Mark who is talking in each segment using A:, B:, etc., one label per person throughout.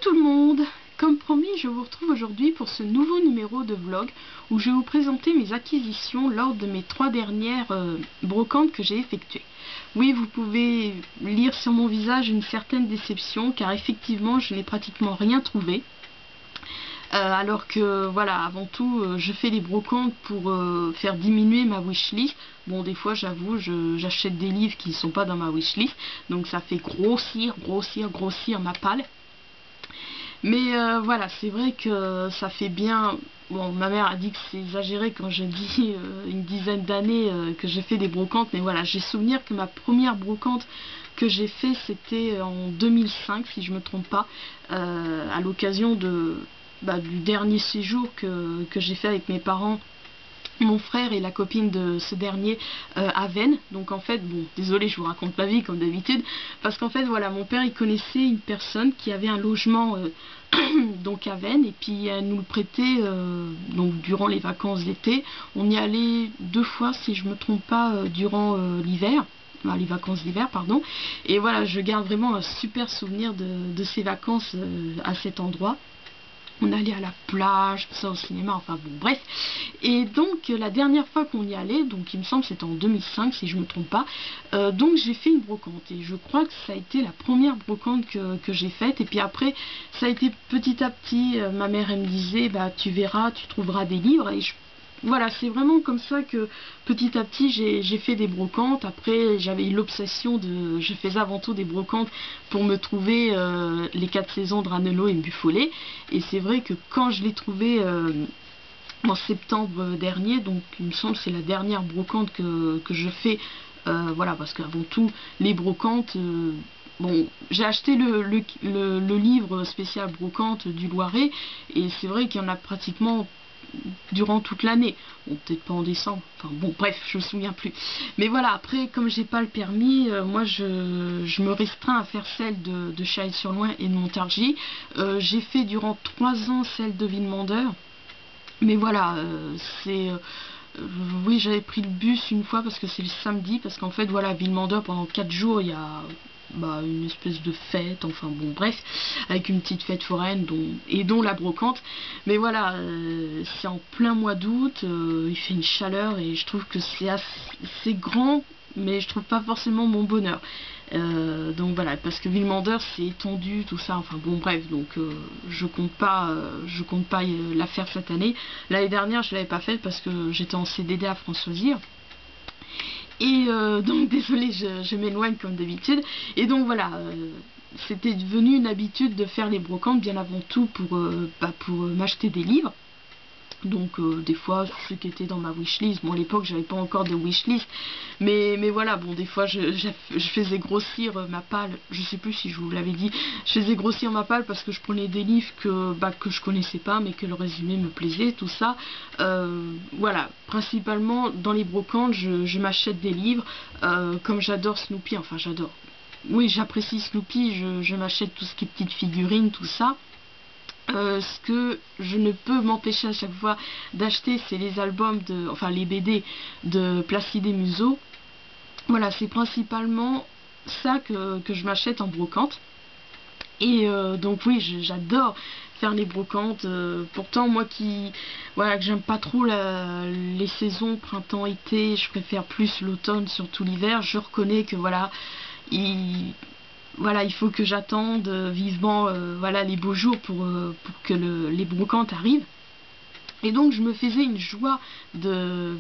A: tout le monde! Comme promis, je vous retrouve aujourd'hui pour ce nouveau numéro de vlog où je vais vous présenter mes acquisitions lors de mes 3 dernières brocantes que j'ai effectuées. Oui, vous pouvez lire sur mon visage une certaine déception car effectivement je n'ai pratiquement rien trouvé. Alors que voilà, avant tout je fais les brocantes pour faire diminuer ma wishlist. Bon, des fois j'avoue j'achète des livres qui ne sont pas dans ma wishlist, donc ça fait grossir ma palle. Mais voilà, c'est vrai que ça fait bien. Bon, ma mère a dit que c'est exagéré quand je dis une dizaine d'années que j'ai fait des brocantes, mais voilà, j'ai souvenir que ma première brocante que j'ai fait c'était en 2005 si je me trompe pas, à l'occasion du dernier séjour que j'ai fait avec mes parents, mon frère et la copine de ce dernier à Veynes. Donc en fait, bon, désolé, je vous raconte ma vie comme d'habitude, parce qu'en fait voilà, mon père il connaissait une personne qui avait un logement donc à Veynes, et puis elle nous le prêtait donc durant les vacances d'été. On y allait 2 fois si je me trompe pas durant l'hiver, les vacances d'hiver pardon, et voilà, je garde vraiment un super souvenir de ces vacances à cet endroit. On allait à la plage, tout ça, au cinéma, enfin bon, bref. Et donc, la dernière fois qu'on y allait, donc il me semble que c'était en 2005, si je ne me trompe pas, donc j'ai fait une brocante. Et je crois que ça a été la première brocante que j'ai faite. Et puis après, ça a été petit à petit, ma mère, elle me disait, bah tu verras, tu trouveras des livres. Et voilà, c'est vraiment comme ça que petit à petit j'ai fait des brocantes. Après j'avais eu l'obsession je faisais avant tout des brocantes pour me trouver les 4 saisons de Ranello et Buffolo. Et c'est vrai que quand je l'ai trouvé en septembre dernier, donc il me semble que c'est la dernière brocante que je fais, voilà, parce qu'avant tout les brocantes, bon, j'ai acheté le livre spécial brocante du Loiret, et c'est vrai qu'il y en a pratiquement durant toute l'année. Bon, peut-être pas en décembre, enfin bon, bref, je me souviens plus. Mais voilà, après, comme j'ai pas le permis, moi je me restreins à faire celle de Challes-sur-Loing et de Montargis. J'ai fait durant 3 ans celle de Villemandeur. Mais voilà, oui, j'avais pris le bus une fois parce que c'est le samedi, parce qu'en fait, voilà, à Villemandeur, pendant 4 jours, il y a une espèce de fête, enfin bon, bref, avec une petite fête foraine dont la brocante. Mais voilà, c'est en plein mois d'août, il fait une chaleur et je trouve que c'est grand, mais je trouve pas forcément mon bonheur. Donc voilà, parce que Villemandeur c'est étendu, tout ça, enfin bon, bref, donc je compte pas la faire cette année. L'année dernière je l'avais pas faite parce que j'étais en CDD à Françoisir. Et donc désolé, je m'éloigne comme d'habitude. Et donc voilà, c'était devenu une habitude de faire les brocantes bien avant tout pour m'acheter des livres. Donc des fois ceux qui étaient dans ma wishlist, bon à l'époque j'avais pas encore de wishlist, mais voilà, bon des fois je faisais grossir ma palle, je sais plus si je vous l'avais dit, je faisais grossir ma palle parce que je prenais des livres que je connaissais pas mais que le résumé me plaisait, tout ça. Voilà, principalement dans les brocantes je m'achète des livres, comme j'adore Snoopy, enfin j'adore, oui j'apprécie Snoopy, je m'achète tout ce qui est petites figurines, tout ça. Ce que je ne peux m'empêcher à chaque fois d'acheter, c'est les albums enfin les BD de Placide et Museau. Voilà, c'est principalement ça que je m'achète en brocante. Et donc oui, j'adore faire les brocantes. Pourtant moi voilà, que j'aime pas trop les saisons printemps-été, je préfère plus l'automne, surtout l'hiver. Je reconnais que voilà, il faut que j'attende vivement voilà, les beaux jours pour que les brocantes arrivent. Et donc je me faisais une joie de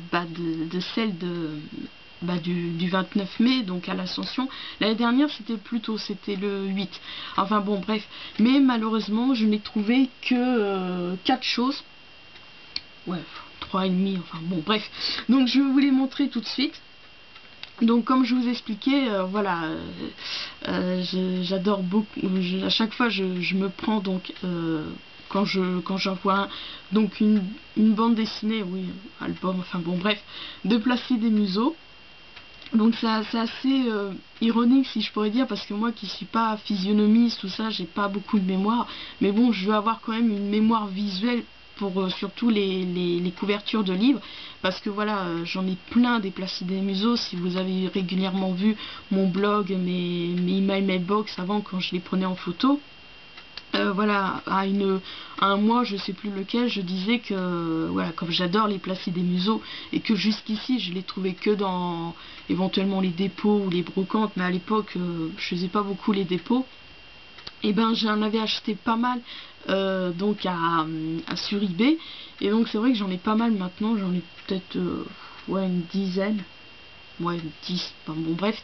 A: celle du 29 mai, donc à l'Ascension. L'année dernière c'était le 8. Enfin bon, bref. Mais malheureusement je n'ai trouvé que 4 choses. Ouais, 3,5, enfin bon, bref. Donc je vais vous les montrer tout de suite. Donc comme je vous expliquais, voilà, j'adore beaucoup, à chaque fois je me prends donc, quand j'en vois donc une bande dessinée, oui, album, enfin bon bref, de Placide et Museau. Donc c'est assez ironique si je pourrais dire, parce que moi qui suis pas physionomiste, tout ça, j'ai pas beaucoup de mémoire, mais bon, je veux avoir quand même une mémoire visuelle pour surtout les couvertures de livres, parce que voilà, j'en ai plein des Placide et Museau. Si vous avez régulièrement vu mon blog, mes email mailbox avant quand je les prenais en photo, voilà, à un mois, je sais plus lequel, je disais que, voilà, comme j'adore les Placides et Museau, et que jusqu'ici, je les trouvais que dans, éventuellement, les dépôts ou les brocantes, mais à l'époque, je faisais pas beaucoup les dépôts, et ben, j'en avais acheté pas mal, donc sur eBay, et donc c'est vrai que j'en ai pas mal maintenant, j'en ai peut-être, ouais, une dizaine, ouais, 10, enfin, bon, bref,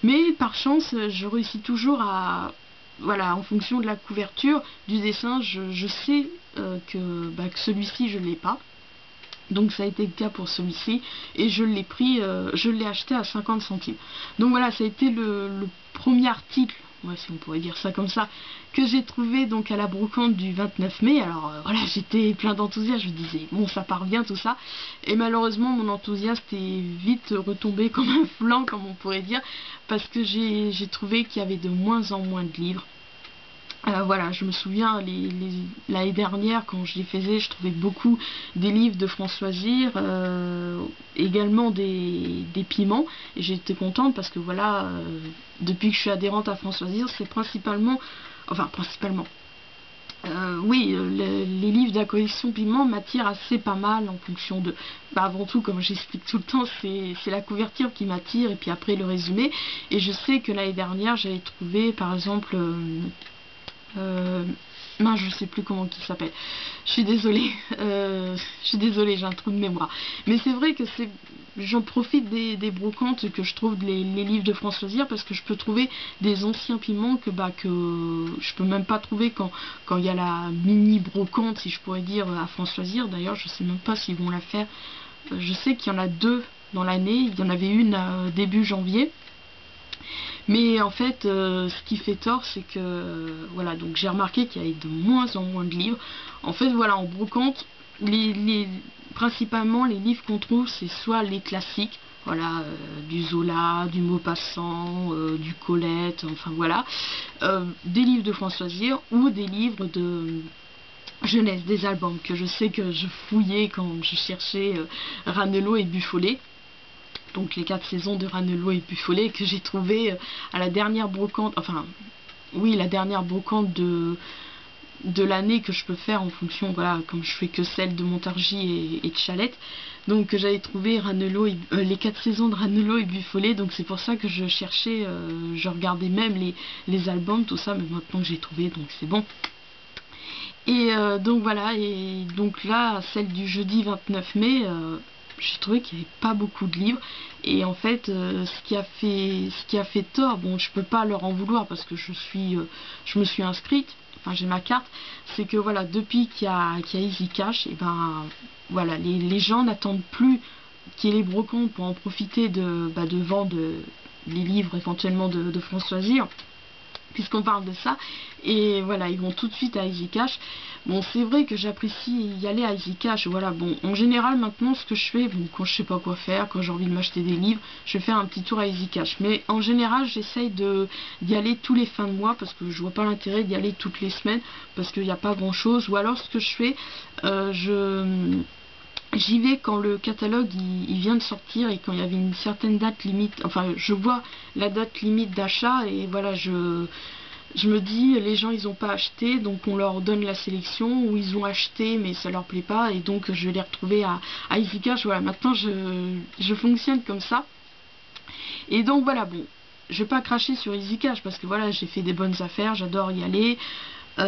A: mais par chance, je réussis toujours à, voilà, en fonction de la couverture, du dessin, je sais que celui-ci je l'ai pas. Donc ça a été le cas pour celui-ci et je l'ai pris, je l'ai acheté à 50 centimes. Donc voilà, ça a été le premier article, ouais, si on pourrait dire ça comme ça, que j'ai trouvé donc à la brocante du 29 mai. Alors voilà, j'étais plein d'enthousiasme, je me disais bon, ça part bien tout ça, et malheureusement mon enthousiasme est vite retombé comme un flanc, comme on pourrait dire, parce que j'ai trouvé qu'il y avait de moins en moins de livres. Voilà, je me souviens l'année dernière quand je les faisais, je trouvais beaucoup des livres de François Zir, également des piments, et j'étais contente parce que voilà, depuis que je suis adhérente à François Zir, c'est principalement, oui, les livres de la collection Piment m'attirent assez pas mal en fonction de... avant tout, comme j'explique tout le temps, c'est la couverture qui m'attire et puis après le résumé. Et je sais que l'année dernière, j'avais trouvé par exemple... non, je sais plus comment il s'appelle. Je suis désolée. J'ai un trou de mémoire. Mais c'est vrai que j'en profite des brocantes que je trouve les livres de François Zir, parce que je peux trouver des anciens piments que je peux même pas trouver quand il y a la mini brocante, si je pourrais dire, à François Zir. D'ailleurs, je sais même pas s'ils vont la faire. Je sais qu'il y en a deux dans l'année. Il y en avait une début janvier. Mais en fait, ce qui fait tort, c'est que, voilà, donc j'ai remarqué qu'il y avait de moins en moins de livres. En fait, voilà, en brocante, principalement les livres qu'on trouve, c'est soit les classiques, voilà, du Zola, du Maupassant, du Colette, enfin voilà, des livres de François Zir ou des livres de jeunesse, des albums que je sais que je fouillais quand je cherchais Ranelagh et Buffollet. Donc les 4 saisons de Ranelagh et Buffollet que j'ai trouvé à la dernière brocante, enfin oui, la dernière brocante de l'année que je peux faire en fonction, voilà, comme je fais que celle de Montargis et de Chalette. Donc j'avais trouvé les 4 saisons de Ranelagh et Buffollet, donc c'est pour ça que je cherchais, je regardais même les albums, tout ça, mais maintenant que j'ai trouvé, donc c'est bon. Et donc voilà, et donc là, celle du jeudi 29 mai, j'ai trouvé qu'il n'y avait pas beaucoup de livres, et en fait ce qui a fait tort, bon, je peux pas leur en vouloir parce que je me suis inscrite, enfin j'ai ma carte, c'est que voilà, depuis qu'il y a Easy Cash, et ben voilà, les gens n'attendent plus qu'il y ait les brocantes pour en profiter de vendre les livres éventuellement de François Zir, puisqu'on parle de ça, et voilà, ils vont tout de suite à Easy Cash. Bon, c'est vrai que j'apprécie y aller à Easy Cash, voilà, bon, en général, maintenant, ce que je fais, bon, quand je sais pas quoi faire, quand j'ai envie de m'acheter des livres, je vais faire un petit tour à Easy Cash, mais en général, j'essaye d'y aller tous les fins de mois, parce que je vois pas l'intérêt d'y aller toutes les semaines, parce qu'il n'y a pas grand chose, ou alors, ce que je fais, j'y vais quand le catalogue il vient de sortir et quand il y avait une certaine date limite, enfin je vois la date limite d'achat, et voilà, je me dis, les gens ils ont pas acheté, donc on leur donne la sélection, ou ils ont acheté mais ça leur plaît pas, et donc je vais les retrouver à Easy Cash. Voilà, maintenant je fonctionne comme ça, et donc voilà, bon, je vais pas cracher sur Easy Cash parce que voilà, j'ai fait des bonnes affaires, j'adore y aller.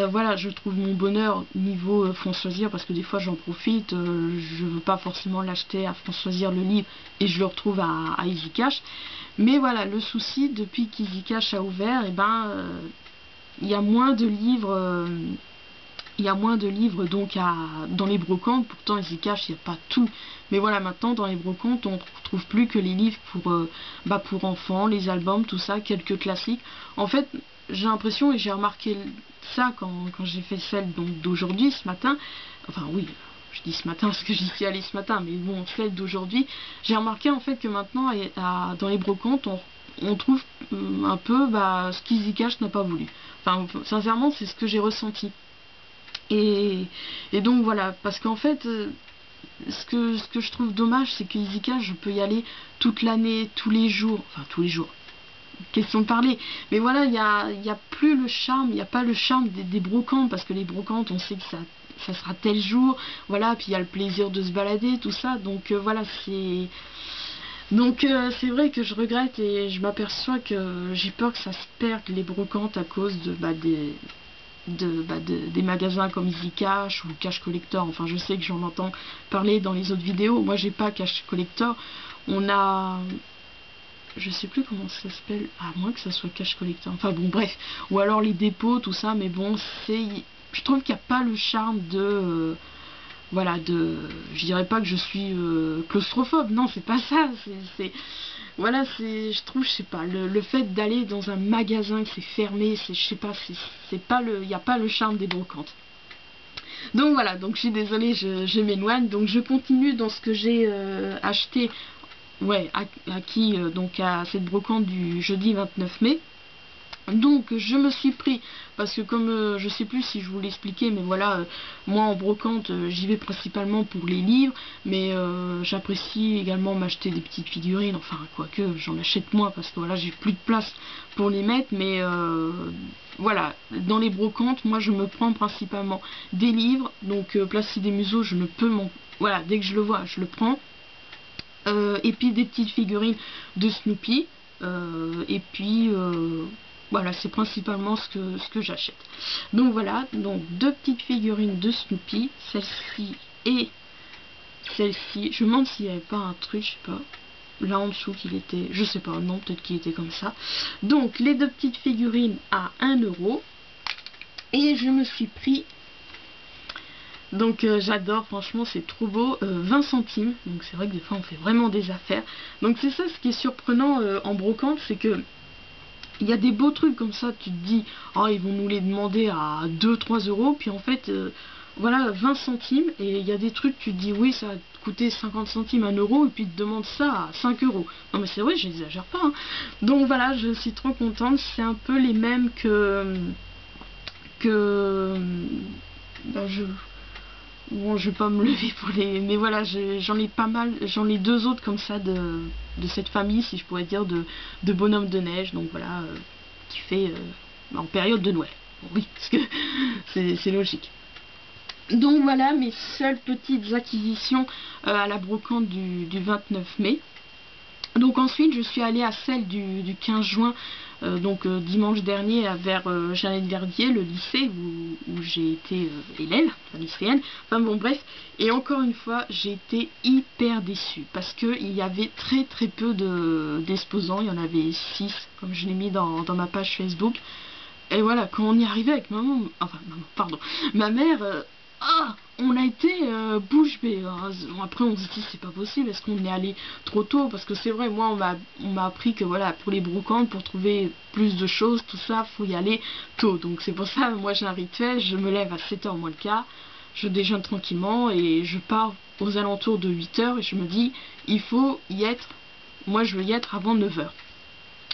A: Voilà, je trouve mon bonheur niveau François Zir, parce que des fois j'en profite, je veux pas forcément l'acheter à François Zir le livre et je le retrouve à Easy Cash. Mais voilà, le souci, depuis qu'Easy Cash a ouvert, et ben il y a moins de livres, donc dans les brocantes. Pourtant Easy Cash, il n'y a pas tout, mais voilà, maintenant dans les brocantes on ne trouve plus que les livres pour enfants, les albums, tout ça, quelques classiques. En fait, j'ai l'impression, et j'ai remarqué ça quand j'ai fait celle d'aujourd'hui, ce matin, enfin oui, je dis ce matin parce que j'y suis allée ce matin, mais bon, celle d'aujourd'hui, j'ai remarqué en fait que maintenant dans les brocantes on trouve un peu ce qu'Easy Cash n'a pas voulu. Enfin, sincèrement, c'est ce que j'ai ressenti. Et donc voilà, parce qu'en fait, ce que je trouve dommage, c'est que Easy Cash, je peux y aller toute l'année, tous les jours, enfin tous les jours. question de parler. Mais voilà, il y a plus le charme, il n'y a pas le charme des brocantes, parce que les brocantes, on sait que ça sera tel jour, voilà, puis il y a le plaisir de se balader, tout ça, donc voilà, c'est... Donc c'est vrai que je regrette et je m'aperçois que j'ai peur que ça se perde les brocantes à cause des magasins comme Easy Cash ou Cash Collector. Enfin, je sais que j'en entends parler dans les autres vidéos. Moi, j'ai pas Cash Collector. On a... Je sais plus comment ça s'appelle, à moins que ça soit Cash Collector. Enfin bon, bref. Ou alors les dépôts, tout ça. Mais bon, c'est... Je trouve qu'il n'y a pas le charme de... voilà, je dirais pas que je suis claustrophobe, non, c'est pas ça, voilà, je trouve, je sais pas, le fait d'aller dans un magasin que c'est fermé, je sais pas, c'est pas il n'y a pas le charme des brocantes. Donc voilà, donc je suis désolée, je m'éloigne, donc je continue dans ce que j'ai acheté, ouais, acquis donc à cette brocante du jeudi 29 mai. Donc je me suis pris, parce que comme je sais plus si je vous l'expliquais, mais voilà, moi en brocante j'y vais principalement pour les livres, mais j'apprécie également m'acheter des petites figurines, enfin quoique j'en achète moins parce que voilà, j'ai plus de place pour les mettre, mais voilà, dans les brocantes, moi je me prends principalement des livres, donc Placide des Museaux, je ne peux m'en... Voilà, dès que je le vois, je le prends, et puis des petites figurines de Snoopy, et puis... voilà, c'est principalement ce que j'achète. Donc voilà, donc deux petites figurines de Snoopy, celle-ci et celle-ci. Je me demande s'il n'y avait pas un truc, je sais pas, là en dessous qu'il était, je sais pas, non, peut-être qu'il était comme ça. Donc les deux petites figurines à 1 €. Et je me suis pris, donc j'adore, franchement c'est trop beau, 20 centimes, donc c'est vrai que des fois on fait vraiment des affaires. Donc c'est ça ce qui est surprenant en brocante, c'est que il y a des beaux trucs comme ça, tu te dis, oh, ils vont nous les demander à 2-3 €, puis en fait, voilà, 20 centimes, et il y a des trucs, tu te dis, oui, ça va te coûter 50 centimes, 1 €, et puis ils te demandent ça à 5 €. Non mais c'est vrai, j'exagère pas, hein. Donc voilà, je suis trop contente, c'est un peu les mêmes ben, bon, je vais pas me lever pour les... Mais voilà, j'en ai pas mal, j'en ai deux autres comme ça de cette famille, si je pourrais dire, de bonhommes de neige, donc voilà, qui fait en période de Noël. Bon, oui, parce que c'est logique. Donc voilà mes seules petites acquisitions à la brocante du 29 mai. Donc ensuite je suis allée à celle du 15 juin, donc dimanche dernier, vers Jeannette Verdier, le lycée où j'ai été élève, enfin lycéenne, enfin bon bref, et encore une fois j'ai été hyper déçue, parce qu'il y avait très peu d'exposants, il y en avait 6, comme je l'ai mis dans ma page Facebook, et voilà, quand on y arrivait avec maman, enfin maman, pardon, ma mère... ah, on a été bouche bée, hein. Après on se dit c'est pas possible, est-ce qu'on est allé trop tôt, parce que c'est vrai, moi on m'a appris que voilà, pour les brocantes, pour trouver plus de choses, tout ça, faut y aller tôt. Donc c'est pour ça, moi j'ai un rituel, je me lève à 7 h moins le quart, je déjeune tranquillement et je pars aux alentours de 8 h et je me dis il faut y être, moi je veux y être avant 9 h.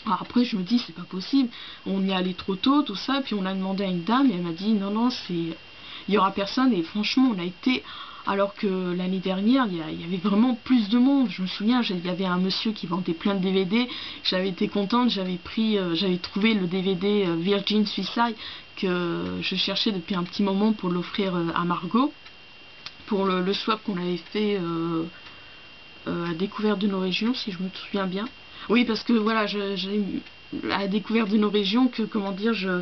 A: Alors après je me dis c'est pas possible, on y est allé trop tôt, tout ça, puis on a demandé à une dame et elle m'a dit non c'est... il y aura personne, et franchement on a été, alors que l'année dernière il y avait vraiment plus de monde. Je me souviens, il y avait un monsieur qui vendait plein de DVD, j'avais été contente, j'avais trouvé le DVD Virgin Suicide que je cherchais depuis un petit moment pour l'offrir à Margot pour le swap qu'on avait fait à Découverte de nos régions, si je me souviens bien. Oui, parce que voilà, j'ai à Découverte de nos régions, que comment dire, je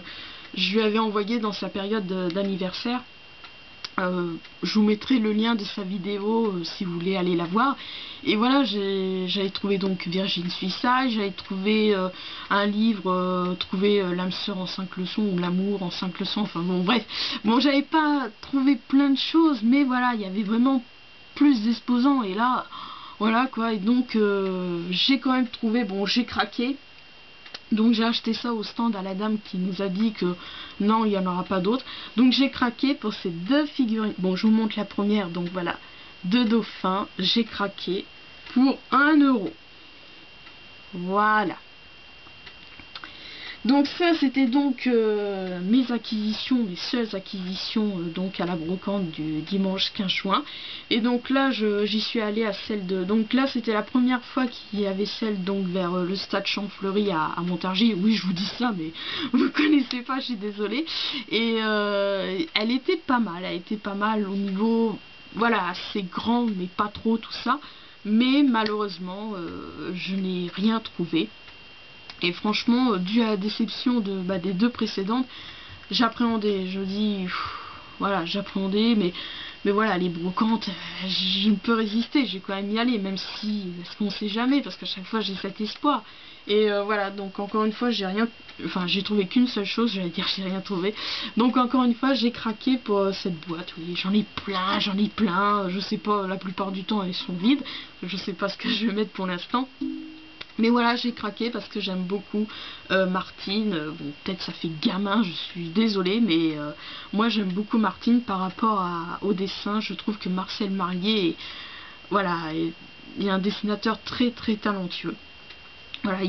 A: lui avais envoyé dans sa période d'anniversaire. Je vous mettrai le lien de sa vidéo si vous voulez aller la voir. Et voilà, j'avais trouvé donc Virgin Suicide, j'avais trouvé un livre, l'âme sœur en 5 leçons, ou l'amour en 5 leçons, enfin bon bref. Bon, j'avais pas trouvé plein de choses, mais voilà, il y avait vraiment plus d'exposants, et là, voilà quoi, et donc j'ai quand même trouvé, bon j'ai craqué. Donc j'ai acheté ça au stand à la dame qui nous a dit que non, il n'y en aura pas d'autres. Donc j'ai craqué pour ces deux figurines. Bon, je vous montre la première, donc voilà, deux dauphins, j'ai craqué pour 1 €. Voilà. Donc ça c'était donc mes acquisitions, mes seules acquisitions donc à la brocante du dimanche 15 juin. Et donc là j'y suis allée à celle de... Donc là c'était la première fois qu'il y avait celle donc vers le stade Champfleury à Montargis. Oui, je vous dis ça mais vous connaissez pas, je suis désolée. Et elle était pas mal au niveau... Voilà, assez grand mais pas trop tout ça. Mais malheureusement je n'ai rien trouvé. Et franchement, dû à la déception des deux précédentes, j'appréhendais. Je dis, voilà, j'appréhendais, mais voilà, les brocantes, je ne peux résister, je vais quand même y aller, même si, parce qu'on sait jamais, parce qu'à chaque fois j'ai cet espoir. Et voilà, donc encore une fois, j'ai trouvé qu'une seule chose, j'allais dire j'ai rien trouvé. Donc encore une fois, j'ai craqué pour cette boîte, oui, j'en ai plein, je sais pas, la plupart du temps elles sont vides, je sais pas ce que je vais mettre pour l'instant. Mais voilà, j'ai craqué parce que j'aime beaucoup Martine. Bon, peut-être ça fait gamin, je suis désolée, mais moi j'aime beaucoup Martine par rapport au dessin. Je trouve que Marcel Marlier, voilà, il est un dessinateur très très talentueux. Voilà,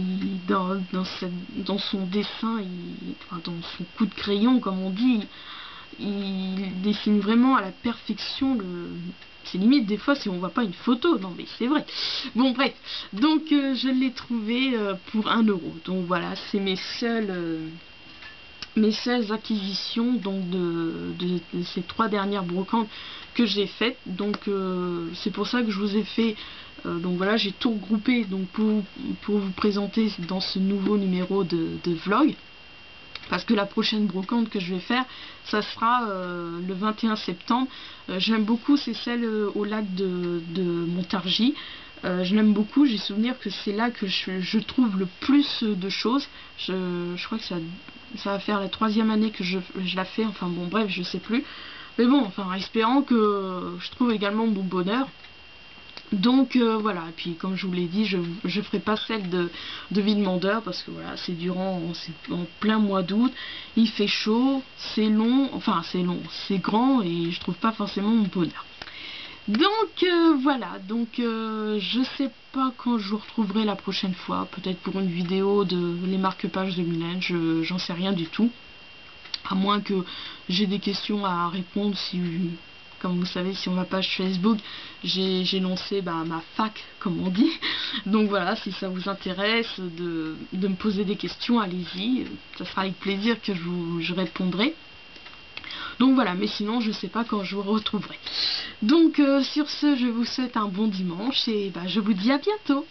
A: dans son dessin, dans son coup de crayon, comme on dit, il dessine vraiment à la perfection c'est limite des fois si on voit pas une photo, non mais c'est vrai. Bon bref, donc je l'ai trouvé pour 1 €. Donc voilà, c'est mes seules acquisitions donc de ces 3 dernières brocantes que j'ai faites. Donc c'est pour ça que je vous ai fait donc voilà, j'ai tout regroupé donc pour vous présenter dans ce nouveau numéro de vlog. Parce que la prochaine brocante que je vais faire, ça sera le 21 septembre. J'aime beaucoup, c'est celle au lac de Montargis. Je l'aime beaucoup, j'ai souvenir que c'est là que je trouve le plus de choses. Je crois que ça va faire la 3e année que je la fais, enfin bon bref, je sais plus. Mais bon, enfin espérant que je trouve également mon bonheur. Donc voilà, et puis comme je vous l'ai dit, je ferai pas celle de Villemandeur parce que voilà, c'est en plein mois d'août, il fait chaud, c'est long, c'est grand et je trouve pas forcément mon bonheur. Donc voilà, donc je sais pas quand je vous retrouverai la prochaine fois, peut-être pour une vidéo de les marque-pages de Mylène, j'en sais rien du tout. À moins que j'ai des questions à répondre comme vous savez, sur ma page Facebook, j'ai lancé ma fac, comme on dit. Donc voilà, si ça vous intéresse de me poser des questions, allez-y. Ça sera avec plaisir que je répondrai. Donc voilà, mais sinon, je sais pas quand je vous retrouverai. Donc sur ce, je vous souhaite un bon dimanche et je vous dis à bientôt.